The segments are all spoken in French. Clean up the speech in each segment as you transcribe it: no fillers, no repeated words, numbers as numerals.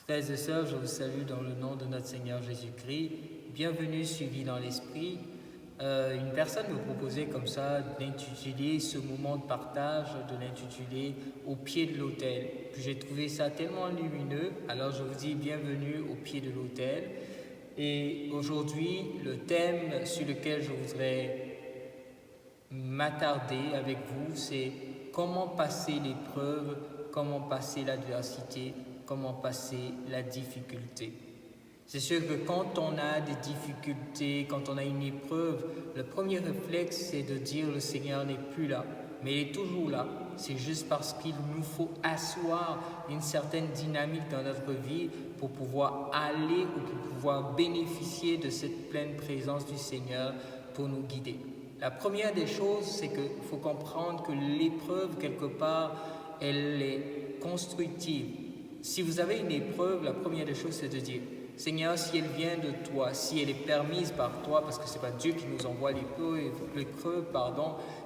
Frères et sœurs, je vous salue dans le nom de notre Seigneur Jésus-Christ. Bienvenue, suivi dans l'Esprit. Une personne me proposait comme ça d'intituler ce moment de partage, de l'intituler au pied de l'autel. Puis j'ai trouvé ça tellement lumineux, alors je vous dis bienvenue au pied de l'autel. Et aujourd'hui, le thème sur lequel je voudrais m'attarder avec vous, c'est comment passer l'épreuve, comment passer l'adversité, comment passer la difficulté. C'est sûr que quand on a des difficultés, quand on a une épreuve, le premier réflexe c'est de dire le Seigneur n'est plus là, mais il est toujours là. C'est juste parce qu'il nous faut asseoir une certaine dynamique dans notre vie pour pouvoir aller ou pour pouvoir bénéficier de cette pleine présence du Seigneur pour nous guider. La première des choses, c'est qu'il faut comprendre que l'épreuve, quelque part, elle est constructive. Si vous avez une épreuve, la première des choses, c'est de dire, Seigneur, si elle vient de toi, si elle est permise par toi, parce que ce n'est pas Dieu qui nous envoie l'épreuve,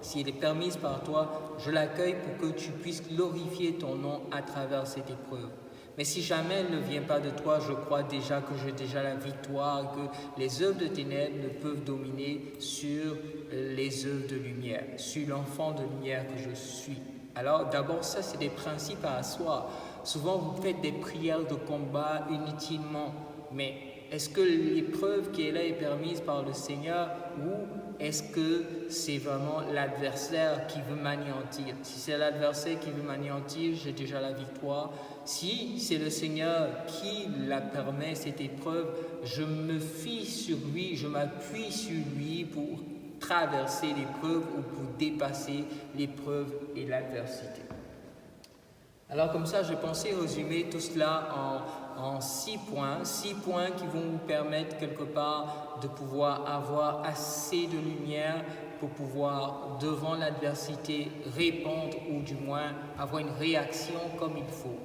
si elle est permise par toi, je l'accueille pour que tu puisses glorifier ton nom à travers cette épreuve. Mais si jamais elle ne vient pas de toi, je crois déjà que j'ai déjà la victoire, que les œuvres de ténèbres ne peuvent dominer sur les œuvres de lumière, sur l'enfant de lumière que je suis. Alors d'abord, ça c'est des principes à asseoir. Souvent vous faites des prières de combat inutilement, mais est-ce que l'épreuve qui est là est permise par le Seigneur ou est-ce que c'est vraiment l'adversaire qui veut m'anéantir? Si c'est l'adversaire qui veut m'anéantir, j'ai déjà la victoire. Si c'est le Seigneur qui la permet, cette épreuve, je me fie sur lui, je m'appuie sur lui pour traverser l'épreuve ou pour dépasser l'épreuve et l'adversité. Alors comme ça, je pensais résumer tout cela en 6 points qui vont vous permettre quelque part de pouvoir avoir assez de lumière pour pouvoir, devant l'adversité, répondre ou du moins avoir une réaction comme il faut.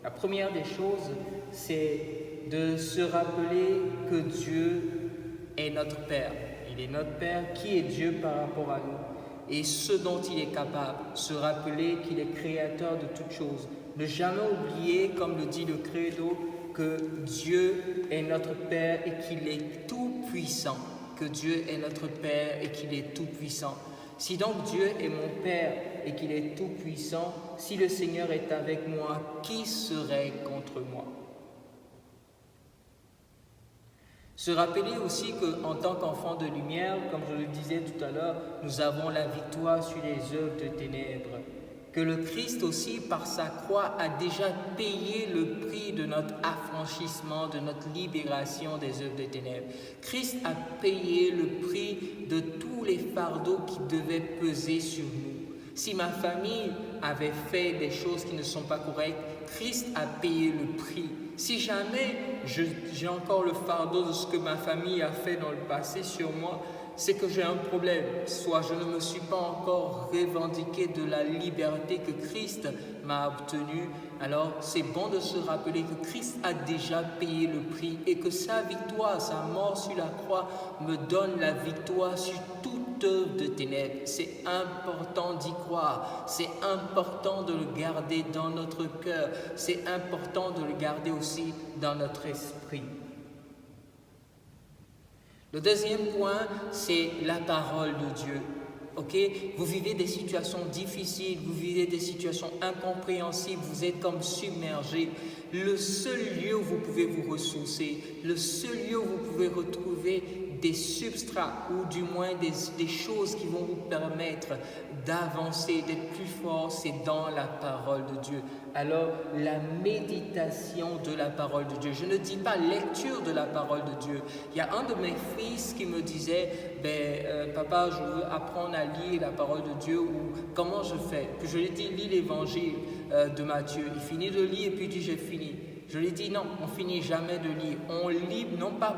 La première des choses, c'est de se rappeler que Dieu est notre Père. Il est notre Père. Qui est Dieu par rapport à nous? Et ce dont il est capable, se rappeler qu'il est créateur de toutes choses. Ne jamais oublier, comme le dit le Credo, que Dieu est notre Père et qu'il est tout puissant. Que Dieu est notre Père et qu'il est tout puissant. Si donc Dieu est mon Père et qu'il est tout puissant, si le Seigneur est avec moi, qui serait contre moi? Se rappeler aussi qu'en tant qu'enfant de lumière, comme je le disais tout à l'heure, nous avons la victoire sur les œuvres de ténèbres. Que le Christ aussi, par sa croix, a déjà payé le prix de notre affranchissement, de notre libération des œuvres de ténèbres. Christ a payé le prix de tous les fardeaux qui devaient peser sur nous. Si ma famille avait fait des choses qui ne sont pas correctes, Christ a payé le prix. Si jamais j'ai encore le fardeau de ce que ma famille a fait dans le passé sur moi, c'est que j'ai un problème. Soit je ne me suis pas encore revendiqué de la liberté que Christ m'a obtenue. Alors c'est bon de se rappeler que Christ a déjà payé le prix et que sa victoire, sa mort sur la croix me donne la victoire sur toute œuvre de ténèbres. C'est important d'y croire, c'est important de le garder dans notre cœur, c'est important de le garder aussi dans notre esprit. Le deuxième point, c'est la parole de Dieu. Vous vivez des situations difficiles, vous vivez des situations incompréhensibles, vous êtes comme submergé. Le seul lieu où vous pouvez vous ressourcer, le seul lieu où vous pouvez retrouver des substrats ou du moins des choses qui vont vous permettre d'avancer, d'être plus fort, c'est dans la parole de Dieu. Alors, la méditation de la parole de Dieu. Je ne dis pas lecture de la parole de Dieu. Il y a un de mes fils qui me disait, papa, je veux apprendre à lire la parole de Dieu ou comment je fais? Puis je lui ai dit, lis l'évangile de Matthieu. Il finit de lire et puis il dit, j'ai fini. Je lui ai dit, non, on finit jamais de lire. On lit non pas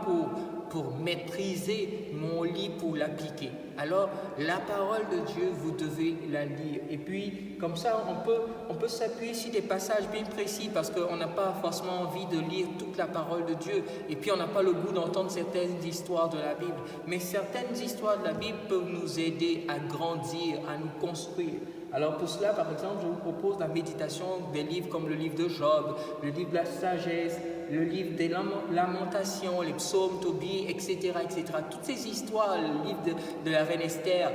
pour mépriser, mais on lit pour l'appliquer. Alors, la parole de Dieu, vous devez la lire. Et puis, comme ça, on peut s'appuyer sur des passages bien précis parce qu'on n'a pas forcément envie de lire toute la parole de Dieu. Et puis, on n'a pas le goût d'entendre certaines histoires de la Bible. Mais certaines histoires de la Bible peuvent nous aider à grandir, à nous construire. Alors pour cela, par exemple, je vous propose la méditation des livres comme le livre de Job, le livre de la sagesse, le livre des lamentations, les psaumes, Tobie, etc., etc. Toutes ces histoires, le livre de la reine Esther,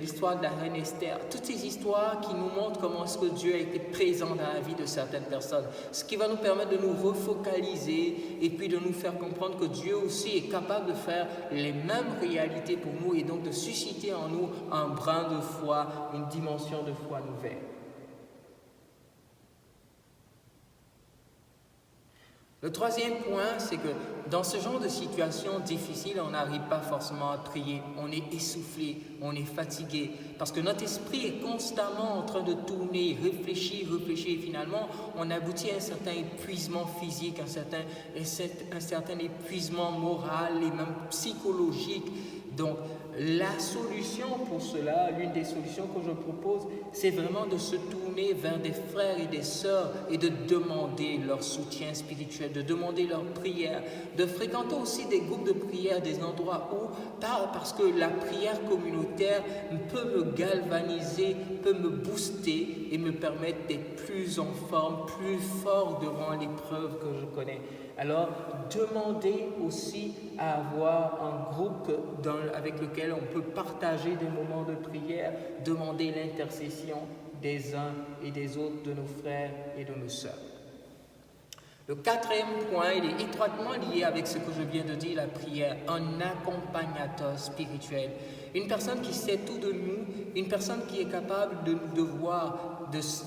l'histoire de la reine Esther, toutes ces histoires qui nous montrent comment est-ce que Dieu a été présent dans la vie de certaines personnes. Ce qui va nous permettre de nous refocaliser et puis de nous faire comprendre que Dieu aussi est capable de faire les mêmes réalités pour nous et donc de susciter en nous un brin de foi, une dimension de foi nouvelle. Le troisième point, c'est que dans ce genre de situation difficile, on n'arrive pas forcément à prier. On est essoufflé, on est fatigué, parce que notre esprit est constamment en train de tourner, réfléchir, et finalement, on aboutit à un certain épuisement physique, un certain épuisement moral et même psychologique. Donc, la solution pour cela, l'une des solutions que je propose, c'est vraiment de se tourner vers des frères et des sœurs et de demander leur soutien spirituel, de demander leur prière, de fréquenter aussi des groupes de prière, des endroits où, parce que la prière communautaire peut me galvaniser, peut me booster et me permettre d'être plus en forme, plus fort devant l'épreuve que je connais. Alors, demandez aussi à avoir un groupe avec lequel on peut partager des moments de prière, demander l'intercession des uns et des autres de nos frères et de nos sœurs. Le quatrième point, il est étroitement lié avec ce que je viens de dire, la prière, un accompagnateur spirituel. Une personne qui sait tout de nous, une personne qui est capable de voir,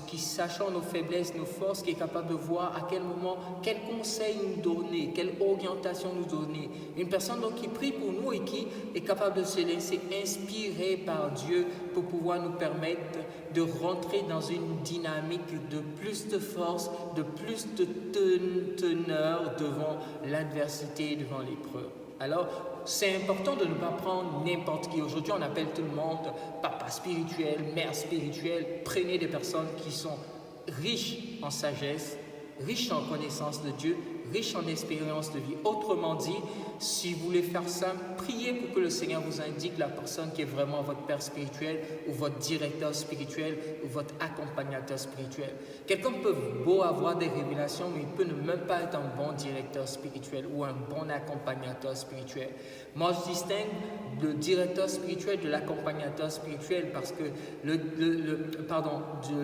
qui sachant nos faiblesses, nos forces, qui est capable de voir à quel moment, quel conseil nous donner, quelle orientation nous donner. Une personne donc qui prie pour nous et qui est capable de se laisser inspirer par Dieu pour pouvoir nous permettre de rentrer dans une dynamique de plus de force, de plus de teneur devant l'adversité, devant l'épreuve. Alors, c'est important de ne pas prendre n'importe qui. Aujourd'hui, on appelle tout le monde papa spirituel, mère spirituelle. Prenez des personnes qui sont riches en sagesse, riches en connaissance de Dieu, riches en expérience de vie. Autrement dit, si vous voulez faire ça, priez pour que le Seigneur vous indique la personne qui est vraiment votre père spirituel ou votre directeur spirituel ou votre accompagnateur spirituel. Quelqu'un peut beau avoir des révélations, mais il peut ne même pas être un bon directeur spirituel ou un bon accompagnateur spirituel. Moi, je distingue le directeur spirituel de l'accompagnateur spirituel parce que le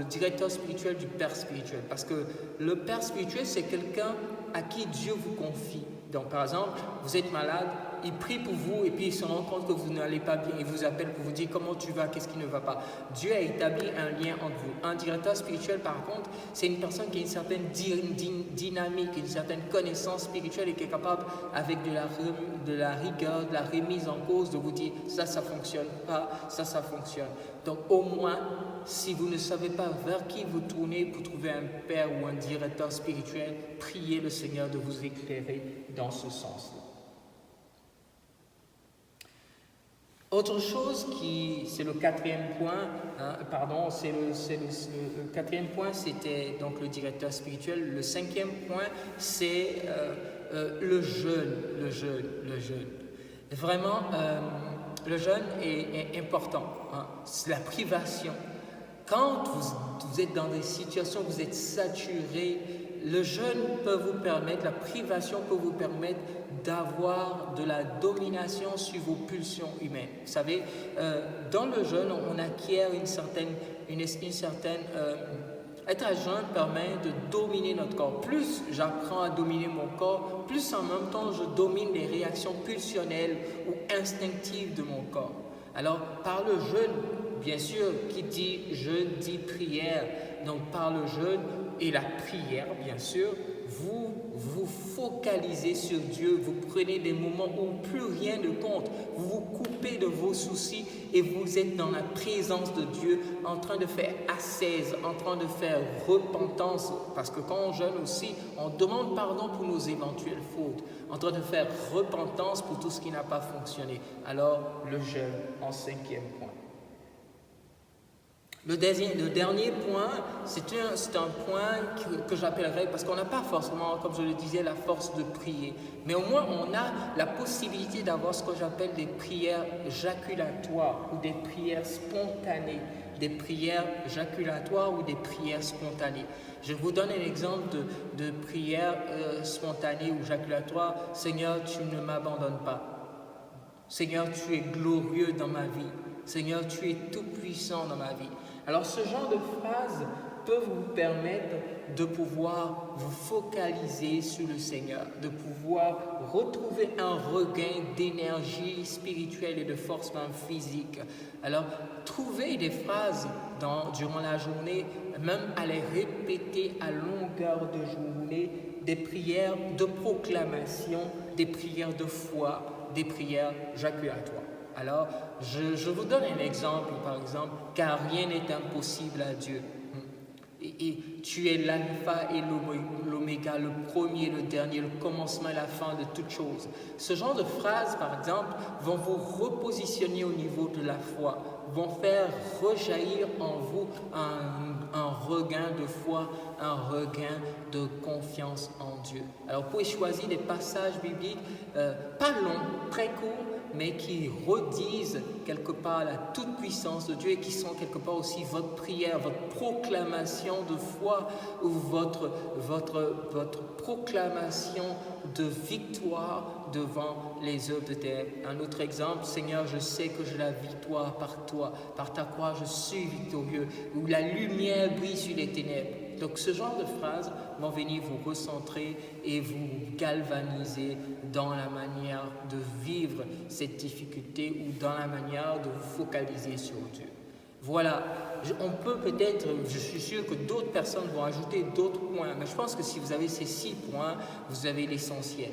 directeur spirituel du père spirituel. Parce que le père spirituel, c'est quelqu'un à qui Dieu vous confie. Donc, par exemple, vous êtes malade, il prie pour vous et puis il se rend compte que vous n'allez pas bien. Il vous appelle pour vous dire comment tu vas, qu'est-ce qui ne va pas. Dieu a établi un lien entre vous. Un directeur spirituel, par contre, c'est une personne qui a une certaine dynamique, une certaine connaissance spirituelle et qui est capable, avec de la rigueur, de la remise en cause, de vous dire ça fonctionne pas, ça fonctionne. Donc, au moins, si vous ne savez pas vers qui vous tournez pour trouver un père ou un directeur spirituel, priez le Seigneur de vous éclairer dans ce sens-là. Autre chose c'est le quatrième point, le quatrième point, c'était donc le directeur spirituel. Le cinquième point, c'est le jeûne. Vraiment, le jeûne est important, c'est la privation. Quand vous êtes dans des situations où vous êtes saturé, le jeûne peut vous permettre, la privation peut vous permettre d'avoir de la domination sur vos pulsions humaines. Vous savez, dans le jeûne, on acquiert être à jeûne permet de dominer notre corps. Plus j'apprends à dominer mon corps, plus en même temps je domine les réactions pulsionnelles ou instinctives de mon corps. Alors, par le jeûne, bien sûr, qui dit jeûne dit prière. Donc, par le jeûne et la prière, bien sûr, vous vous focalisez sur Dieu, vous prenez des moments où plus rien ne compte, vous vous coupez de vos soucis et vous êtes dans la présence de Dieu en train de faire ascèse, en train de faire repentance, parce que quand on jeûne aussi, on demande pardon pour nos éventuelles fautes, en train de faire repentance pour tout ce qui n'a pas fonctionné. Alors, le jeûne en cinquième point. Le dernier point, c'est un point que j'appellerais, parce qu'on n'a pas forcément, comme je le disais, la force de prier, mais au moins on a la possibilité d'avoir ce que j'appelle des prières jaculatoires ou des prières spontanées. des prières jaculatoires ou des prières spontanées. Je vous donne un exemple de prière spontanée ou jaculatoire. Seigneur, tu ne m'abandonnes pas. Seigneur, tu es glorieux dans ma vie. Seigneur, tu es tout puissant dans ma vie. Alors ce genre de phrases peuvent vous permettre de pouvoir vous focaliser sur le Seigneur, de pouvoir retrouver un regain d'énergie spirituelle et de force même physique. Alors, trouvez des phrases durant la journée, même à les répéter à longueur de journée, des prières de proclamation, des prières de foi, des prières jaculatoires. Alors, je vous donne un exemple, par exemple, car rien n'est impossible à Dieu. Et tu es l'alpha et l'oméga, le premier, le dernier, le commencement et la fin de toutes choses. Ce genre de phrases, par exemple, vont vous repositionner au niveau de la foi, vont faire rejaillir en vous un regain de foi, un regain de confiance en Dieu. Alors, vous pouvez choisir des passages bibliques, pas longs, très courts, mais qui redisent quelque part la toute-puissance de Dieu et qui sont quelque part aussi votre prière, votre proclamation de foi ou votre proclamation de victoire devant les œuvres de ténèbres. Un autre exemple, Seigneur, je sais que j'ai la victoire par toi, par ta croix, je suis victorieux, où la lumière brille sur les ténèbres. Donc ce genre de phrases vont venir vous recentrer et vous galvaniser dans la manière de vivre cette difficulté ou dans la manière de vous focaliser sur Dieu. Voilà, on peut peut-être, je suis sûr que d'autres personnes vont ajouter d'autres points, mais je pense que si vous avez ces 6 points, vous avez l'essentiel.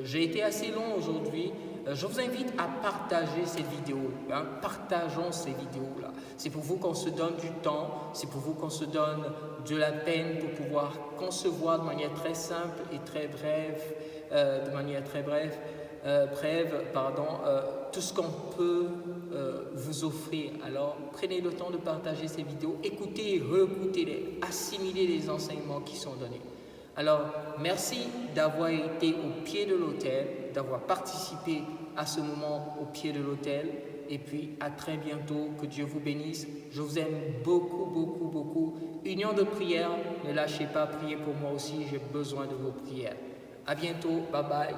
J'ai été assez long aujourd'hui. Je vous invite à partager cette vidéo. Partageons ces vidéos-là. C'est pour vous qu'on se donne du temps, c'est pour vous qu'on se donne de la peine pour pouvoir concevoir de manière très simple et très brève, tout ce qu'on peut vous offrir. Alors, prenez le temps de partager ces vidéos, écoutez et réécoutez-les, assimilez les enseignements qui sont donnés. Alors, merci d'avoir été au pied de l'autel, d'avoir participé à ce moment au pied de l'autel. Et puis, à très bientôt. Que Dieu vous bénisse. Je vous aime beaucoup, beaucoup, beaucoup. Union de prière, ne lâchez pas, priez pour moi aussi. J'ai besoin de vos prières. À bientôt. Bye bye.